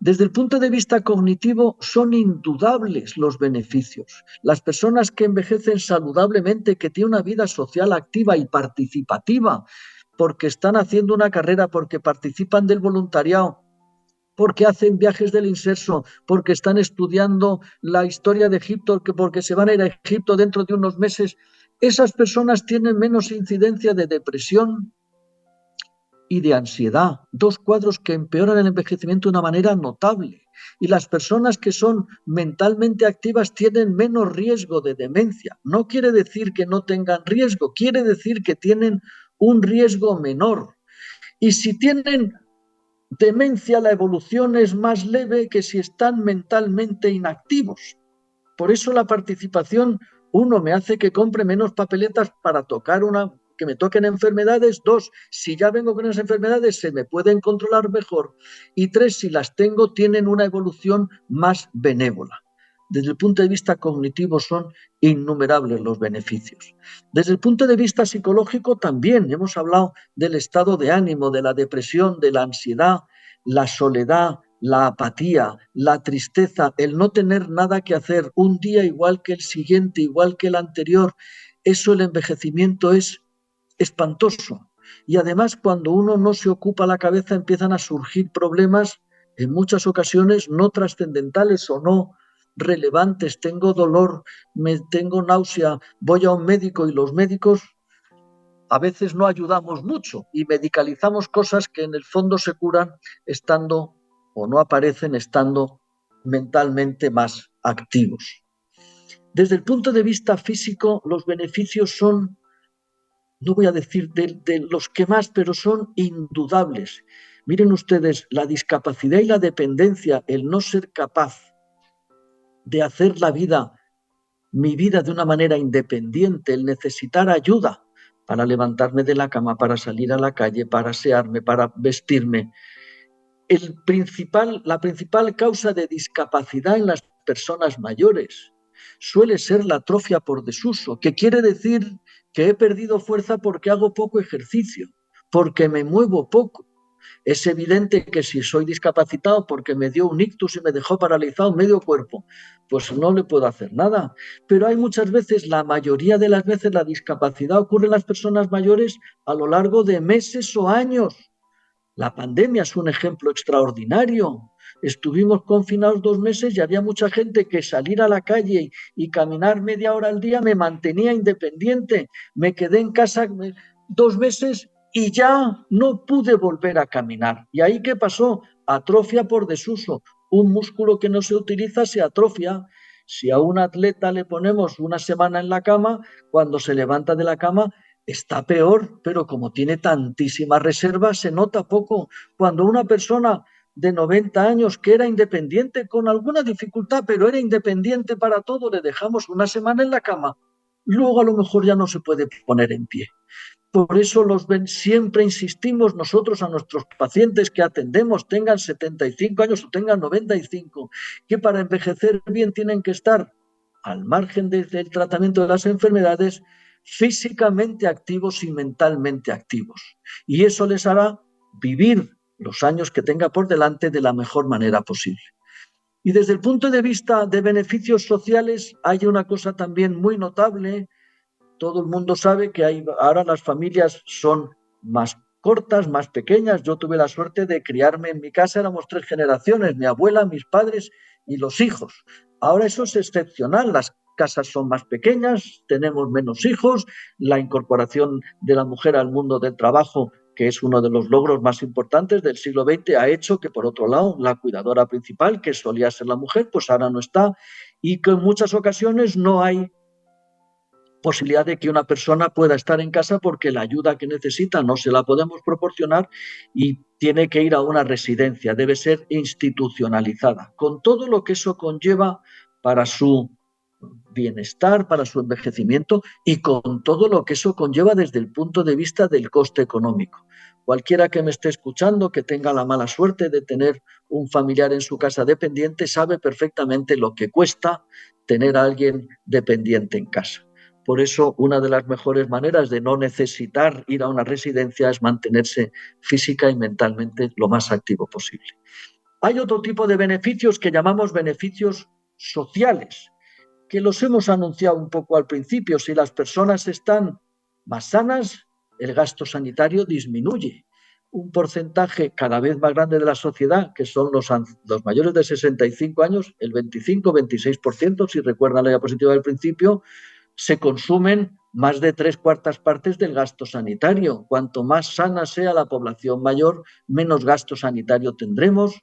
B: Desde el punto de vista cognitivo, son indudables los beneficios. Las personas que envejecen saludablemente, que tienen una vida social activa y participativa, porque están haciendo una carrera, porque participan del voluntariado, porque hacen viajes del inserso, porque están estudiando la historia de Egipto, porque se van a ir a Egipto dentro de unos meses, esas personas tienen menos incidencia de depresión y de ansiedad, dos cuadros que empeoran el envejecimiento de una manera notable. Y las personas que son mentalmente activas tienen menos riesgo de demencia. No quiere decir que no tengan riesgo, quiere decir que tienen un riesgo menor. Y si tienen demencia, la evolución es más leve que si están mentalmente inactivos. Por eso la participación, uno, me hace que compre menos papeletas para que me toquen enfermedades. Dos, si ya vengo con esas enfermedades, se me pueden controlar mejor. Y tres, si las tengo, tienen una evolución más benévola. Desde el punto de vista cognitivo son innumerables los beneficios. Desde el punto de vista psicológico también hemos hablado del estado de ánimo, de la depresión, de la ansiedad, la soledad, la apatía, la tristeza, el no tener nada que hacer, un día igual que el siguiente, igual que el anterior. Eso, el envejecimiento es espantoso. Y además, cuando uno no se ocupa la cabeza, empiezan a surgir problemas, en muchas ocasiones no trascendentales o no relevantes. Tengo dolor, tengo náusea, voy a un médico y los médicos a veces no ayudamos mucho y medicalizamos cosas que en el fondo se curan estando o no aparecen estando mentalmente más activos. Desde el punto de vista físico, los beneficios son, no voy a decir de los que más, pero son indudables. Miren ustedes, la discapacidad y la dependencia, el no ser capaz de hacer mi vida de una manera independiente, el necesitar ayuda para levantarme de la cama, para salir a la calle, para asearme, para vestirme. La principal causa de discapacidad en las personas mayores suele ser la atrofia por desuso, que quiere decir que he perdido fuerza porque hago poco ejercicio, porque me muevo poco. Es evidente que si soy discapacitado porque me dio un ictus y me dejó paralizado medio cuerpo, pues no le puedo hacer nada. Pero hay muchas veces, la mayoría de las veces, la discapacidad ocurre en las personas mayores a lo largo de meses o años. La pandemia es un ejemplo extraordinario. Estuvimos confinados 2 meses y había mucha gente que salir a la calle y caminar media hora al día me mantenía independiente. Me quedé en casa 2 meses y ya no pude volver a caminar. ¿Y ahí qué pasó? Atrofia por desuso. Un músculo que no se utiliza se atrofia. Si a un atleta le ponemos una semana en la cama, cuando se levanta de la cama está peor, pero como tiene tantísimas reservas se nota poco. Cuando una persona de 90 años que era independiente con alguna dificultad, pero era independiente para todo, le dejamos una semana en la cama, luego a lo mejor ya no se puede poner en pie. Por eso siempre insistimos nosotros a nuestros pacientes que atendemos, tengan 75 años o tengan 95, que para envejecer bien tienen que estar al margen del tratamiento de las enfermedades, físicamente activos y mentalmente activos. Y eso les hará vivir los años que tenga por delante de la mejor manera posible. Y desde el punto de vista de beneficios sociales hay una cosa también muy notable. Todo el mundo sabe que ahora las familias son más cortas, más pequeñas. Yo tuve la suerte de criarme en mi casa, éramos 3 generaciones, mi abuela, mis padres y los hijos. Ahora eso es excepcional. casas son más pequeñas, tenemos menos hijos, la incorporación de la mujer al mundo del trabajo, que es uno de los logros más importantes del siglo XX, ha hecho que, por otro lado, la cuidadora principal, que solía ser la mujer, pues ahora no está, y que en muchas ocasiones no hay posibilidad de que una persona pueda estar en casa porque la ayuda que necesita no se la podemos proporcionar y tiene que ir a una residencia, debe ser institucionalizada, con todo lo que eso conlleva para su bienestar, para su envejecimiento y con todo lo que eso conlleva desde el punto de vista del coste económico. Cualquiera que me esté escuchando, que tenga la mala suerte de tener un familiar en su casa dependiente, sabe perfectamente lo que cuesta tener a alguien dependiente en casa. Por eso, una de las mejores maneras de no necesitar ir a una residencia es mantenerse física y mentalmente lo más activo posible. Hay otro tipo de beneficios que llamamos beneficios sociales, que los hemos anunciado un poco al principio. Si las personas están más sanas, el gasto sanitario disminuye. Un porcentaje cada vez más grande de la sociedad, que son los mayores de 65 años, el 25-26%, si recuerdan la diapositiva del principio, se consumen más de 3/4 partes del gasto sanitario. Cuanto más sana sea la población mayor, menos gasto sanitario tendremos.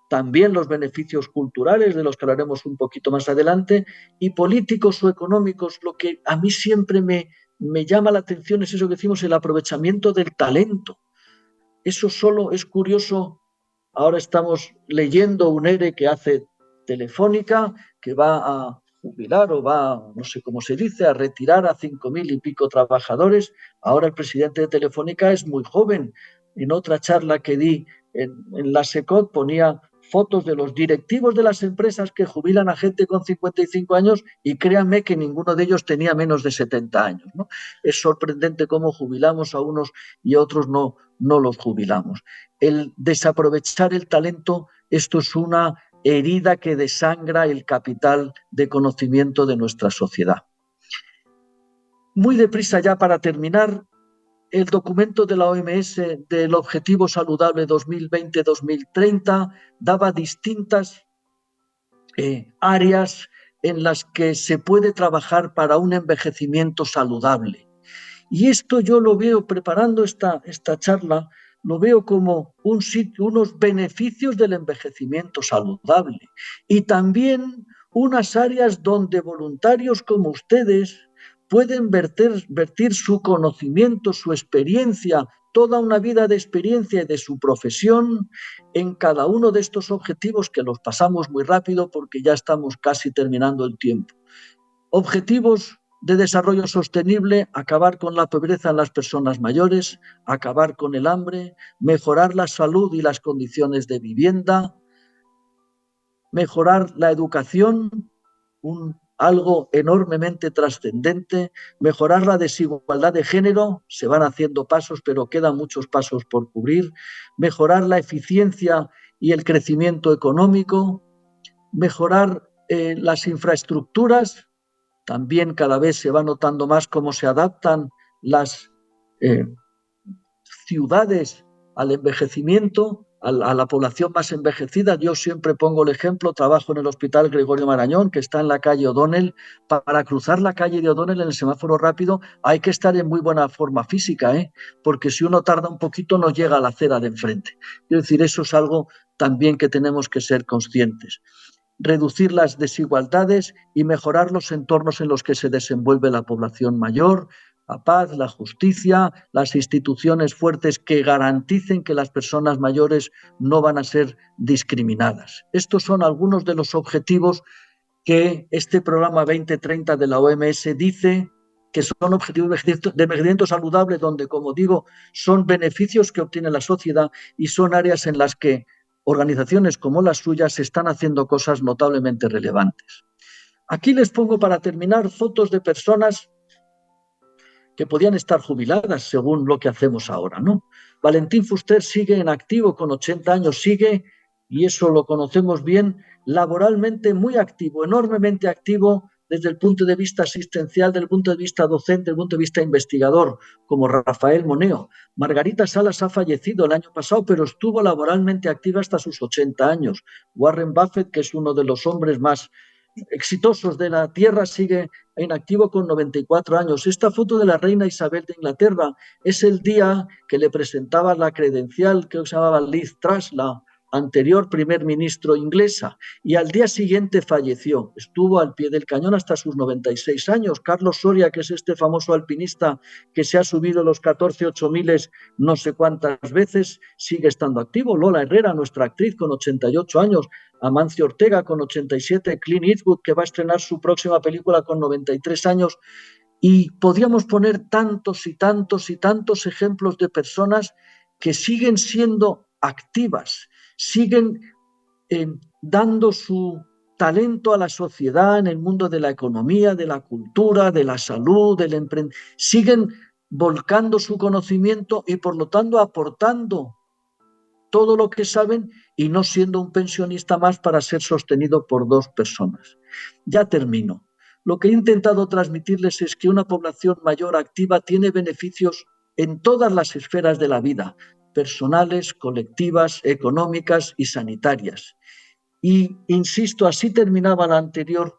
B: También los beneficios culturales, de los que hablaremos un poquito más adelante, y políticos o económicos. Lo que a mí siempre me llama la atención es eso que decimos, el aprovechamiento del talento. Eso solo es curioso. Ahora estamos leyendo un ERE que hace Telefónica, que va a jubilar o va, no sé cómo se dice, a retirar a 5.000 y pico trabajadores. Ahora el presidente de Telefónica es muy joven. En otra charla que di en la SECOT ponía fotos de los directivos de las empresas que jubilan a gente con 55 años y créanme que ninguno de ellos tenía menos de 70 años, ¿no? Es sorprendente cómo jubilamos a unos y a otros no los jubilamos. El desaprovechar el talento, esto es una herida que desangra el capital de conocimiento de nuestra sociedad. Muy deprisa ya para terminar, el documento de la OMS del Objetivo Saludable 2020-2030 daba distintas áreas en las que se puede trabajar para un envejecimiento saludable. Y esto yo lo veo, preparando esta charla, lo veo como unos beneficios del envejecimiento saludable y también unas áreas donde voluntarios como ustedes pueden vertir su conocimiento, su experiencia, toda una vida de experiencia y de su profesión en cada uno de estos objetivos, que los pasamos muy rápido porque ya estamos casi terminando el tiempo. Objetivos de desarrollo sostenible: acabar con la pobreza en las personas mayores, acabar con el hambre, mejorar la salud y las condiciones de vivienda, mejorar la educación, algo enormemente trascendente, mejorar la desigualdad de género. Se van haciendo pasos, pero quedan muchos pasos por cubrir, mejorar la eficiencia y el crecimiento económico, mejorar las infraestructuras. También cada vez se va notando más cómo se adaptan las ciudades al envejecimiento, a la población más envejecida. Yo siempre pongo el ejemplo, trabajo en el Hospital Gregorio Marañón, que está en la calle O'Donnell. Para cruzar la calle de O'Donnell en el semáforo rápido hay que estar en muy buena forma física, porque si uno tarda un poquito no llega a la acera de enfrente. Es decir, eso es algo también que tenemos que ser conscientes. Reducir las desigualdades y mejorar los entornos en los que se desenvuelve la población mayor, la paz, la justicia, las instituciones fuertes que garanticen que las personas mayores no van a ser discriminadas. Estos son algunos de los objetivos que este programa 2030 de la OMS dice que son objetivos de envejecimiento saludable, donde, como digo, son beneficios que obtiene la sociedad y son áreas en las que organizaciones como las suyas están haciendo cosas notablemente relevantes. Aquí les pongo, para terminar, fotos de personas que podían estar jubiladas según lo que hacemos ahora, ¿no? Valentín Fuster sigue en activo con 80 años, sigue, y eso lo conocemos bien, laboralmente muy activo, enormemente activo desde el punto de vista asistencial, desde el punto de vista docente, desde el punto de vista investigador, como Rafael Moneo. Margarita Salas ha fallecido el año pasado, pero estuvo laboralmente activa hasta sus 80 años. Warren Buffett, que es uno de los hombres más exitosos de la Tierra, sigue en activo con 94 años. Esta foto de la reina Isabel de Inglaterra es el día que le presentaba la credencial que se llamaba Liz Truss, la anterior primer ministro inglesa, y al día siguiente falleció. Estuvo al pie del cañón hasta sus 96 años. Carlos Soria, que es este famoso alpinista que se ha subido los 14 8000 no sé cuántas veces, sigue estando activo. Lola Herrera, nuestra actriz, con 88 años. Amancio Ortega, con 87. Clint Eastwood, que va a estrenar su próxima película con 93 años. Y podríamos poner tantos y tantos y tantos ejemplos de personas que siguen siendo activas, siguen dando su talento a la sociedad en el mundo de la economía, de la cultura, de la salud, del emprendimiento. Siguen volcando su conocimiento y, por lo tanto, aportando todo lo que saben y no siendo un pensionista más para ser sostenido por dos personas. Ya termino. Lo que he intentado transmitirles es que una población mayor activa tiene beneficios en todas las esferas de la vida, personales, colectivas, económicas y sanitarias. Y, insisto, así terminaba la anterior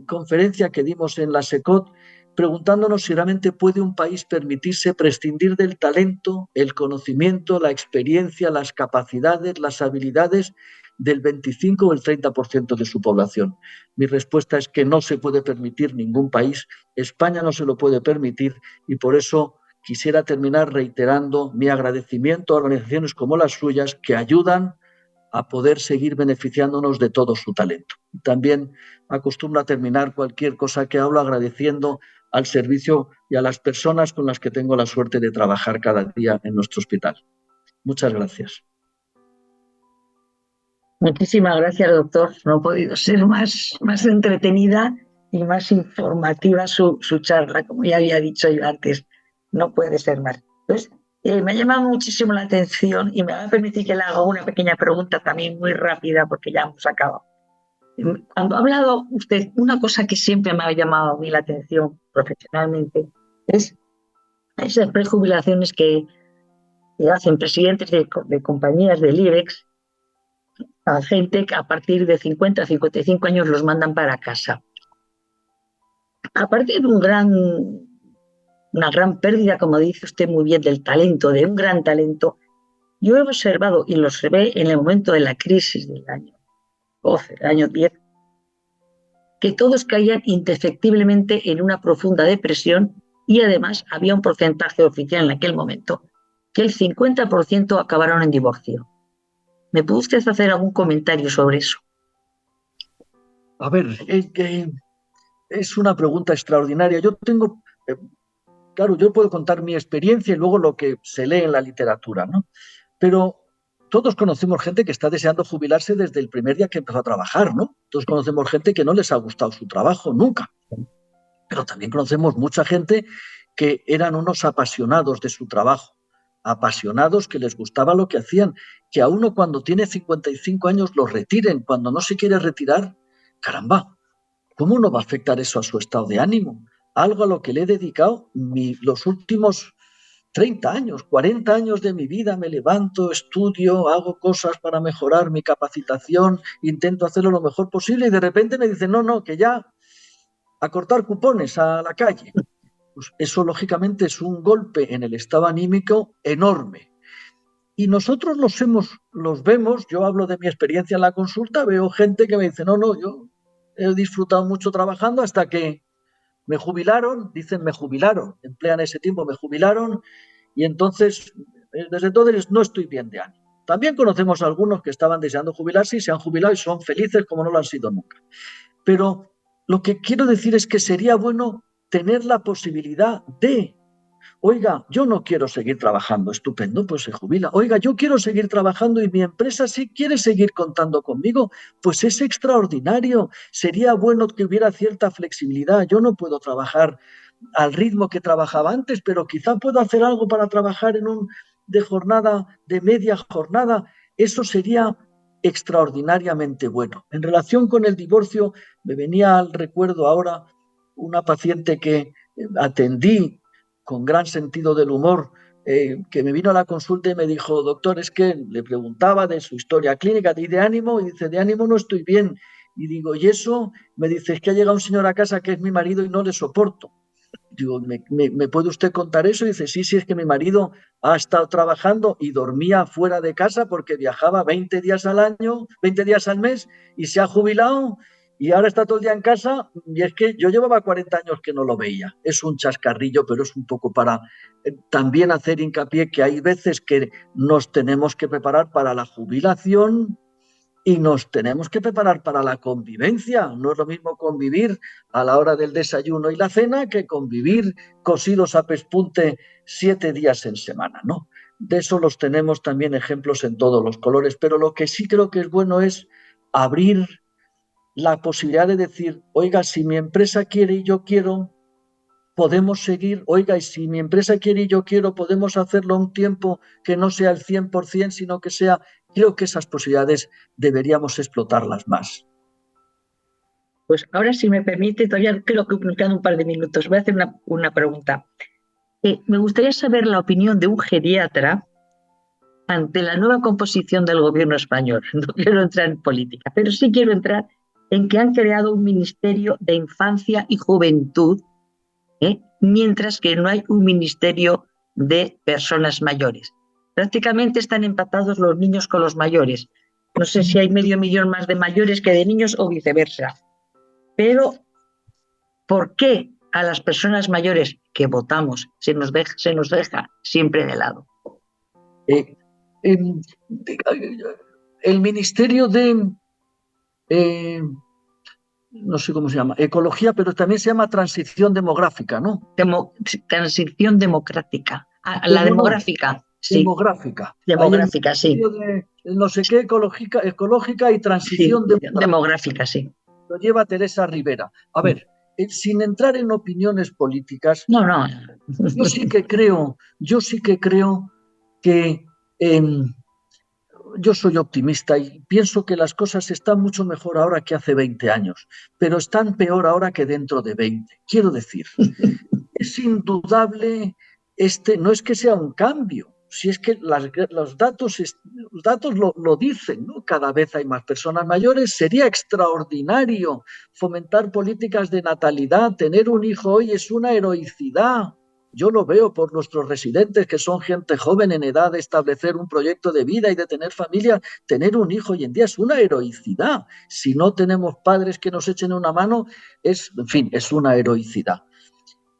B: conferencia que dimos en la SECOT, preguntándonos si realmente puede un país permitirse prescindir del talento, el conocimiento, la experiencia, las capacidades, las habilidades del 25 o el 30% de su población. Mi respuesta es que no se puede permitir ningún país, España no se lo puede permitir, y por eso quisiera terminar reiterando mi agradecimiento a organizaciones como las suyas que ayudan a poder seguir beneficiándonos de todo su talento. También acostumbro a terminar cualquier cosa que hablo agradeciendo al servicio y a las personas con las que tengo la suerte de trabajar cada día en nuestro hospital. Muchas gracias.
A: Muchísimas gracias, doctor. No ha podido ser más entretenida y más informativa su charla, como ya había dicho yo antes. No puede ser más. Pues, me ha llamado muchísimo la atención y me va a permitir que le haga una pequeña pregunta también muy rápida porque ya hemos acabado. Cuando ha hablado usted, una cosa que siempre me ha llamado a mí la atención profesionalmente es esas prejubilaciones que hacen presidentes de compañías del IBEX a gente que a partir de 50 a 55 años los mandan para casa. A partir de una gran pérdida, como dice usted muy bien, del talento, de un gran talento, yo he observado, y lo observé en el momento de la crisis del año 12, del año 10, que todos caían indefectiblemente en una profunda depresión y además había un porcentaje oficial en aquel momento que el 50% acabaron en divorcio. ¿Me puede usted hacer algún comentario sobre eso?
B: A ver, es una pregunta extraordinaria. Yo tengo, claro, yo puedo contar mi experiencia y luego lo que se lee en la literatura, ¿no? Pero todos conocemos gente que está deseando jubilarse desde el primer día que empezó a trabajar, ¿no? Todos conocemos gente que no les ha gustado su trabajo nunca. Pero también conocemos mucha gente que eran unos apasionados de su trabajo, apasionados, que les gustaba lo que hacían, que a uno cuando tiene 55 años lo retiren, cuando no se quiere retirar, caramba, ¿cómo no va a afectar eso a su estado de ánimo? Algo a lo que le he dedicado los últimos 30 años, 40 años de mi vida, me levanto, estudio, hago cosas para mejorar mi capacitación, intento hacerlo lo mejor posible y de repente me dicen, no, que ya a cortar cupones a la calle. Pues eso lógicamente es un golpe en el estado anímico enorme. Y nosotros los vemos, yo hablo de mi experiencia en la consulta, veo gente que me dice, no, yo he disfrutado mucho trabajando hasta que me jubilaron, dicen me jubilaron, emplean ese tiempo, me jubilaron, y entonces, desde entonces no estoy bien de ánimo. También conocemos a algunos que estaban deseando jubilarse y se han jubilado y son felices como no lo han sido nunca. Pero lo que quiero decir es que sería bueno tener la posibilidad de, oiga, yo no quiero seguir trabajando, estupendo, pues se jubila. Oiga, yo quiero seguir trabajando y mi empresa sí quiere seguir contando conmigo, pues es extraordinario. Sería bueno que hubiera cierta flexibilidad. Yo no puedo trabajar al ritmo que trabajaba antes, pero quizá puedo hacer algo para trabajar de jornada, de media jornada. Eso sería extraordinariamente bueno. En relación con el divorcio, me venía al recuerdo ahora una paciente que atendí con gran sentido del humor, que me vino a la consulta y me dijo, doctor, es que le preguntaba de su historia clínica y de ánimo, y dice, de ánimo no estoy bien. Y digo, ¿y eso? Me dice, es que ha llegado un señor a casa que es mi marido y no le soporto. Digo, ¿me puede usted contar eso? Y dice, sí, sí, es que mi marido ha estado trabajando y dormía fuera de casa porque viajaba 20 días al año, 20 días al mes y se ha jubilado y ahora está todo el día en casa. Y es que yo llevaba 40 años que no lo veía. Es un chascarrillo, pero es un poco para también hacer hincapié que hay veces que nos tenemos que preparar para la jubilación y nos tenemos que preparar para la convivencia. No es lo mismo convivir a la hora del desayuno y la cena que convivir cosidos a pespunte 7 días en semana, ¿no? De eso los tenemos también ejemplos en todos los colores, pero lo que sí creo que es bueno es abrir la posibilidad de decir, oiga, si mi empresa quiere y yo quiero, podemos seguir, oiga, y si mi empresa quiere y yo quiero, podemos hacerlo un tiempo que no sea el 100%, sino que sea, creo que esas posibilidades deberíamos explotarlas más.
A: Pues ahora, si me permite, todavía creo que nos quedan un par de minutos. Voy a hacer una pregunta. Me gustaría saber la opinión de un geriatra ante la nueva composición del gobierno español. No quiero entrar en política, pero sí quiero entrar en que han creado un ministerio de infancia y juventud, mientras que no hay un ministerio de personas mayores. Prácticamente están empatados los niños con los mayores. No sé si hay 500.000 más de mayores que de niños o viceversa. Pero, ¿por qué a las personas mayores que votamos se nos deja siempre de lado?
B: El Ministerio de, no sé cómo se llama, ecología, pero también se llama transición demográfica, ¿no?
A: Transición democrática. La demográfica, sí.
B: Demográfica.
A: Demográfica, sí.
B: De no sé qué, ecológica y transición
A: demográfica, sí.
B: Lo lleva Teresa Rivera. A ver, sin entrar en opiniones políticas,
A: no.
B: Yo sí que creo que yo soy optimista y pienso que las cosas están mucho mejor ahora que hace 20 años, pero están peor ahora que dentro de 20. Quiero decir, es indudable, no es que sea un cambio, si es que los datos lo dicen, ¿no? Cada vez hay más personas mayores. Sería extraordinario fomentar políticas de natalidad. Tener un hijo hoy es una heroicidad. Yo lo veo por nuestros residentes, que son gente joven en edad de establecer un proyecto de vida y de tener familia. Tener un hijo hoy en día es una heroicidad. Si no tenemos padres que nos echen una mano, es una heroicidad.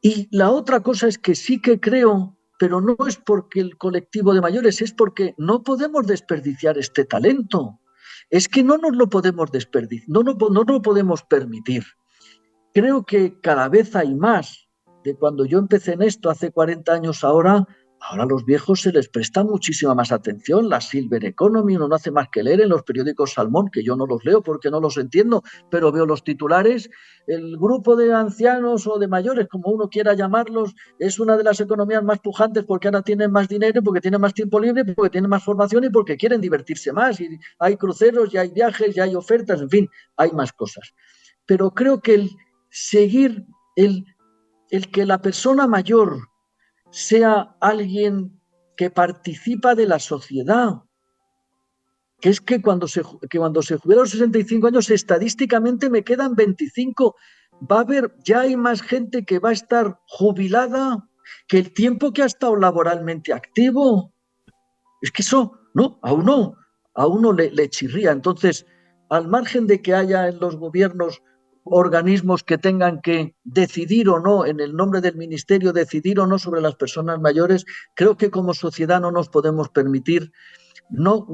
B: Y la otra cosa es que sí que creo, pero no es porque el colectivo de mayores, es porque no podemos desperdiciar este talento. Es que no nos lo podemos desperdiciar, no lo podemos permitir. Creo que cada vez hay más. De cuando yo empecé en esto hace 40 años ahora a los viejos se les presta muchísima más atención. La Silver Economy, uno no hace más que leer en los periódicos Salmón, que yo no los leo porque no los entiendo, pero veo los titulares. El grupo de ancianos o de mayores, como uno quiera llamarlos, es una de las economías más pujantes porque ahora tienen más dinero, porque tienen más tiempo libre, porque tienen más formación y porque quieren divertirse más. Y hay cruceros, ya hay viajes, ya hay ofertas, en fin, hay más cosas. Pero creo que el seguir, el que la persona mayor sea alguien que participa de la sociedad, que es que cuando se jubila a los 65 años, estadísticamente me quedan 25, ya hay más gente que va a estar jubilada que el tiempo que ha estado laboralmente activo. Es que eso, ¿no? A uno le chirría. Entonces, al margen de que haya en los gobiernos organismos que tengan que decidir o no, en el nombre del ministerio, decidir o no sobre las personas mayores, creo que como sociedad no nos podemos permitir, no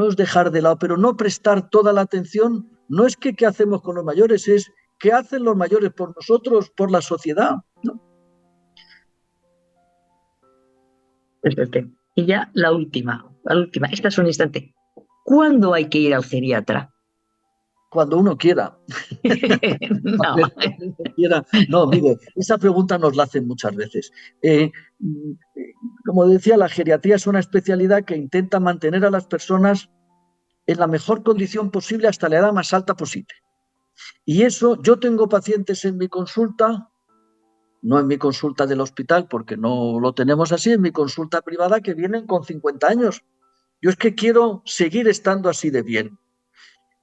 B: es dejar de lado, pero no prestar toda la atención. No es que qué hacemos con los mayores, es qué hacen los mayores por nosotros, por la sociedad, ¿no?
A: Perfecto. Y ya la última, esta es un instante. ¿Cuándo hay que ir al geriatra?
B: Cuando uno quiera. No, mire, esa pregunta nos la hacen muchas veces. Como decía, la geriatría es una especialidad que intenta mantener a las personas en la mejor condición posible hasta la edad más alta posible. Y eso, yo tengo pacientes en mi consulta, no en mi consulta del hospital, porque no lo tenemos así, en mi consulta privada, que vienen con 50 años. Yo es que quiero seguir estando así de bien.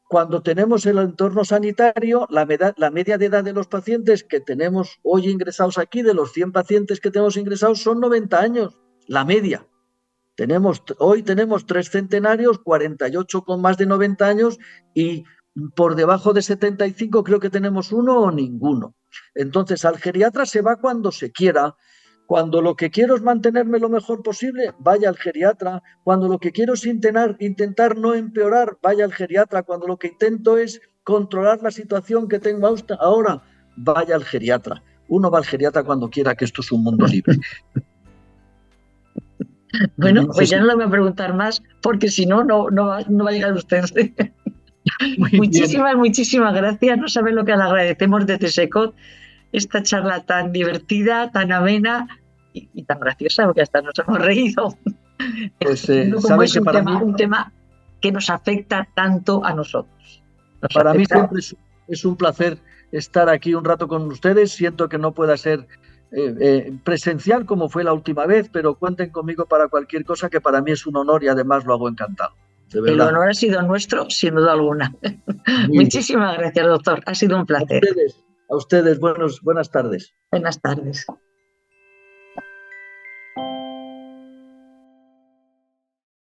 B: cuando tenemos el entorno sanitario, la media de edad de los pacientes que tenemos hoy ingresados aquí, de los 100 pacientes que tenemos ingresados, son 90 años, la media. Hoy tenemos 3 centenarios, 48 con más de 90 años y por debajo de 75 creo que tenemos uno o ninguno. Entonces, al geriatra se va cuando se quiera. Cuando lo que quiero es mantenerme lo mejor posible, vaya al geriatra. Cuando lo que quiero es intentar no empeorar, vaya al geriatra. Cuando lo que intento es controlar la situación que tengo ahora, vaya al geriatra. Uno va al geriatra cuando quiera, que esto es un mundo libre.
A: Bueno, pues ya no le voy a preguntar más, porque si no, no va a llegar usted. Muchísimas gracias. No saben lo que le agradecemos de CSECOT, esta charla tan divertida, tan amena y tan graciosa, porque hasta nos hemos reído.
B: Pues saben que para mí
A: un tema que nos afecta tanto a nosotros.
B: Para mí siempre es un placer estar aquí un rato con ustedes. Siento que no pueda ser presencial como fue la última vez, pero cuenten conmigo para cualquier cosa, que para mí es un honor y además lo hago encantado.
A: El honor ha sido nuestro, sin duda alguna. Muchísimas gracias, doctor. Ha sido un placer.
B: A ustedes buenas tardes.
A: Buenas tardes.